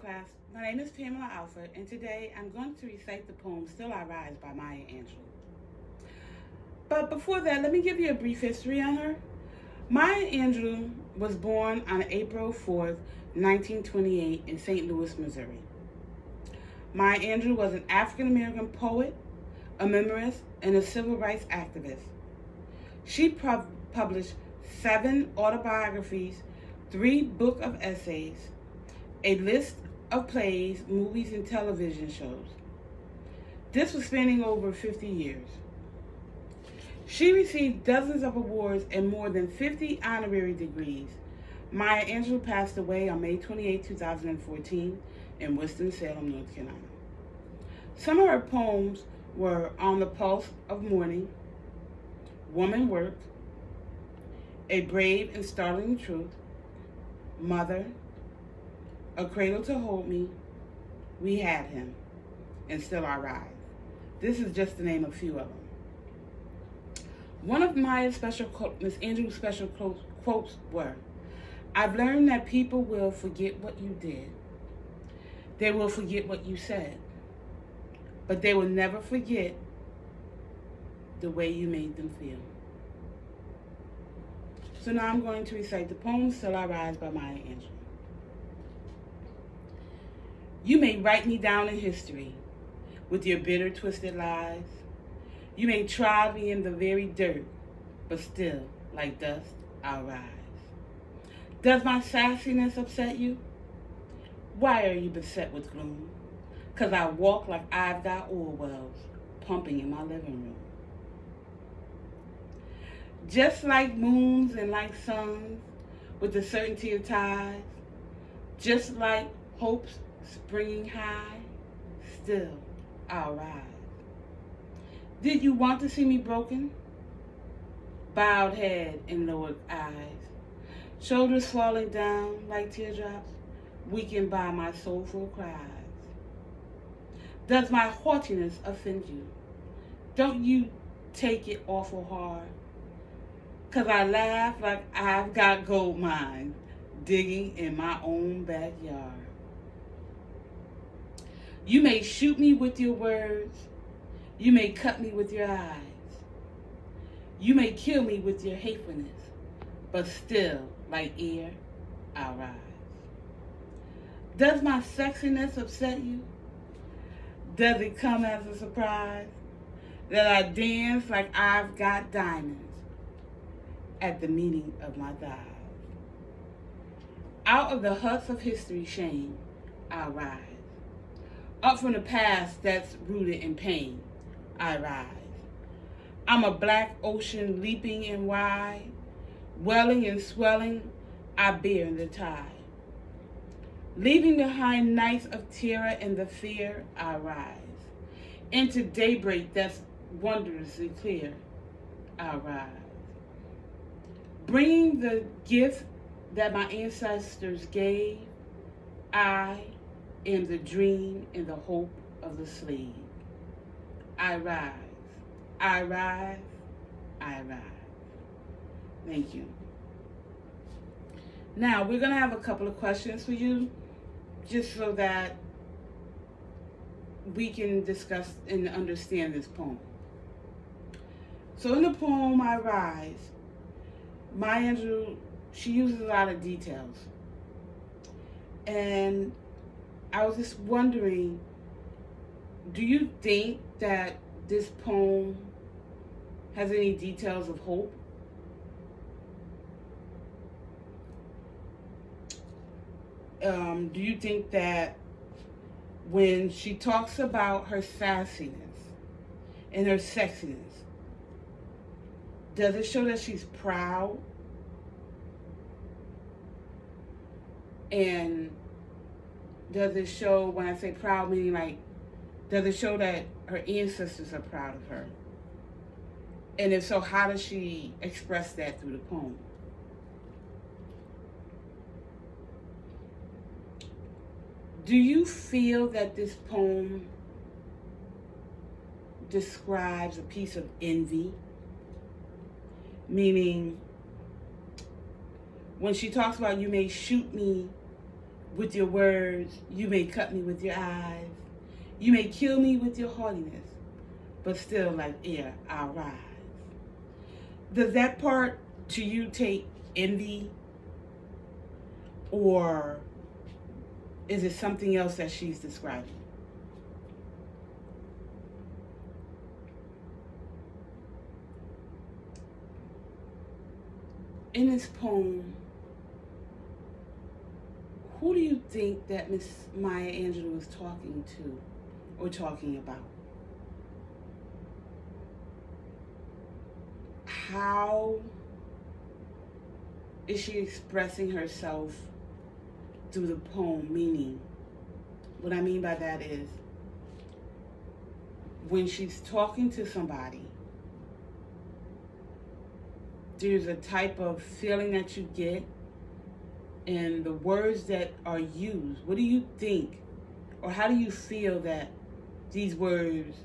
class. My name is Pamela Alford, and today I'm going to recite the poem Still I Rise by Maya Angelou. But before that, let me give you a brief history on her. Maya Angelou was born on April 4th, 1928 in St. Louis, Missouri. Maya Angelou was an African American poet, a memoirist, and a civil rights activist. She published 7 autobiographies, 3 books of essays, a list of plays, movies, and television shows. This was spanning over 50 years. She received dozens of awards and more than 50 honorary degrees. Maya Angelou passed away on May 28, 2014 in Winston-Salem, North Carolina. Some of her poems were On the Pulse of Morning, Woman Work, A Brave and Startling Truth, Mother, A Cradle to Hold Me, We Had Him, and Still I Rise. This is just to name a few of them. One of Miss Angelou's special quotes were, I've learned that people will forget what you did. They will forget what you said. But they will never forget the way you made them feel. So now I'm going to recite the poem Still I Rise by Maya Angelou. You may write me down in history with your bitter, twisted lies. You may trod me in the very dirt, but still, like dust, I'll rise. Does my sassiness upset you? Why are you beset with gloom? 'Cause I walk like I've got oil wells pumping in my living room. Just like moons and like suns, with the certainty of tides, just like hopes springing high, still I'll rise. Did you want to see me broken? Bowed head and lowered eyes, shoulders falling down like teardrops, weakened by my soulful cries. Does my haughtiness offend you? Don't you take it awful hard? 'Cause I laugh like I've got gold mines digging in my own backyard. You may shoot me with your words. You may cut me with your eyes. You may kill me with your hatefulness, but still, like air, I'll rise. Does my sexiness upset you? Does it come as a surprise that I dance like I've got diamonds at the meeting of my thighs? Out of the huts of history shame, I'll rise. Up from the past that's rooted in pain, I rise. I'm a black ocean leaping and wide, welling and swelling, I bear in the tide. Leaving behind nights of terror and the fear, I rise. Into daybreak that's wondrously clear, I rise. Bringing the gift that my ancestors gave, I am the dream and the hope of the slave. I rise, I rise, I rise. Thank you. Now, we're going to have a couple of questions for you, just so that we can discuss and understand this poem. So in the poem, I Rise, Maya Angelou, she uses a lot of details. And I was just wondering, do you think that this poem has any details of hope? Do you think that when she talks about her sassiness and her sexiness, does it show that she's proud? And does it show, when I say proud, meaning like, does it show that her ancestors are proud of her? And if so, how does she express that through the poem? Do you feel that this poem describes a piece of envy? Meaning, when she talks about you may shoot me with your words. You may cut me with your eyes. You may kill me with your haughtiness. But still, like air, I'll rise. Does that part to you take envy? Or is it something else that she's describing? In this poem, who do you think that Miss Maya Angelou was talking to or talking about? How is she expressing herself through the poem? Meaning, what I mean by that is, when she's talking to somebody, there's a type of feeling that you get and the words that are used. What do you think, or how do you feel that these words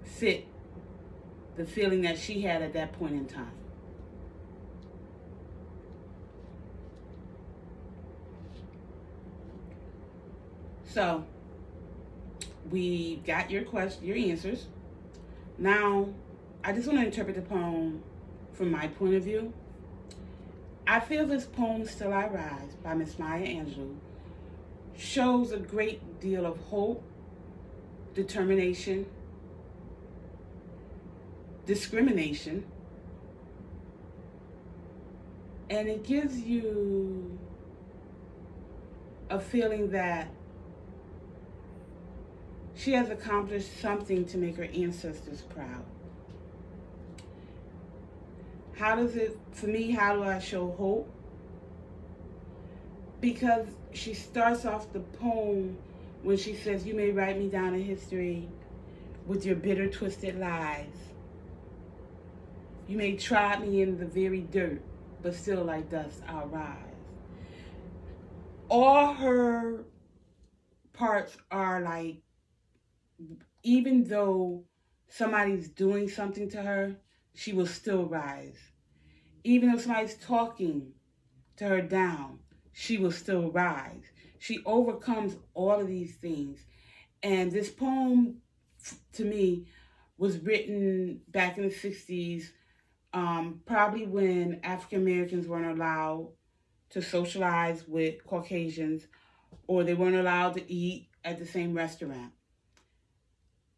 fit the feeling that she had at that point in time? So we got your answers. Now, I just want to interpret the poem from my point of view. I feel this poem, Still I Rise, by Miss Maya Angelou, shows a great deal of hope, determination, discrimination, and it gives you a feeling that she has accomplished something to make her ancestors proud. How does it, for me, how do I show hope? Because she starts off the poem when she says, you may write me down in history with your bitter, twisted lies. You may trod me in the very dirt, but still like dust I'll rise. All her parts are like, even though somebody's doing something to her, she will still rise. Even if somebody's talking to her down, she will still rise. She overcomes all of these things. And this poem, to me, was written back in the 60s, probably when African Americans weren't allowed to socialize with Caucasians, or they weren't allowed to eat at the same restaurant.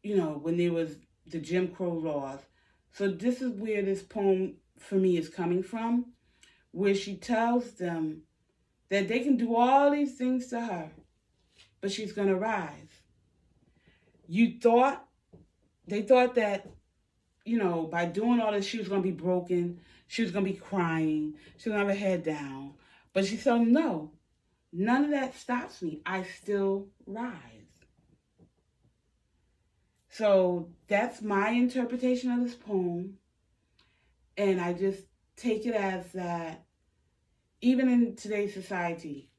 You know, when there was the Jim Crow laws. So this is where this poem, for me, is coming from, where she tells them that they can do all these things to her, but she's going to rise. They thought that, you know, by doing all this, she was going to be broken, she was going to be crying, she was going to have her head down. But she said, no, none of that stops me. I still rise. So that's my interpretation of this poem. And I just take it as that even in today's society,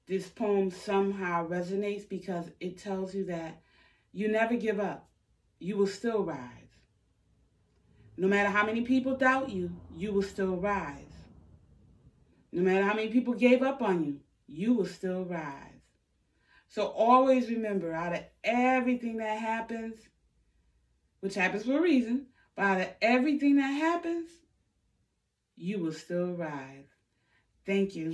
this poem somehow resonates because it tells you that you never give up. You will still rise. No matter how many people doubt you, you will still rise. No matter how many people gave up on you, you will still rise. So always remember, out of everything that happens, which happens for a reason, but out of everything that happens, you will still rise. Thank you.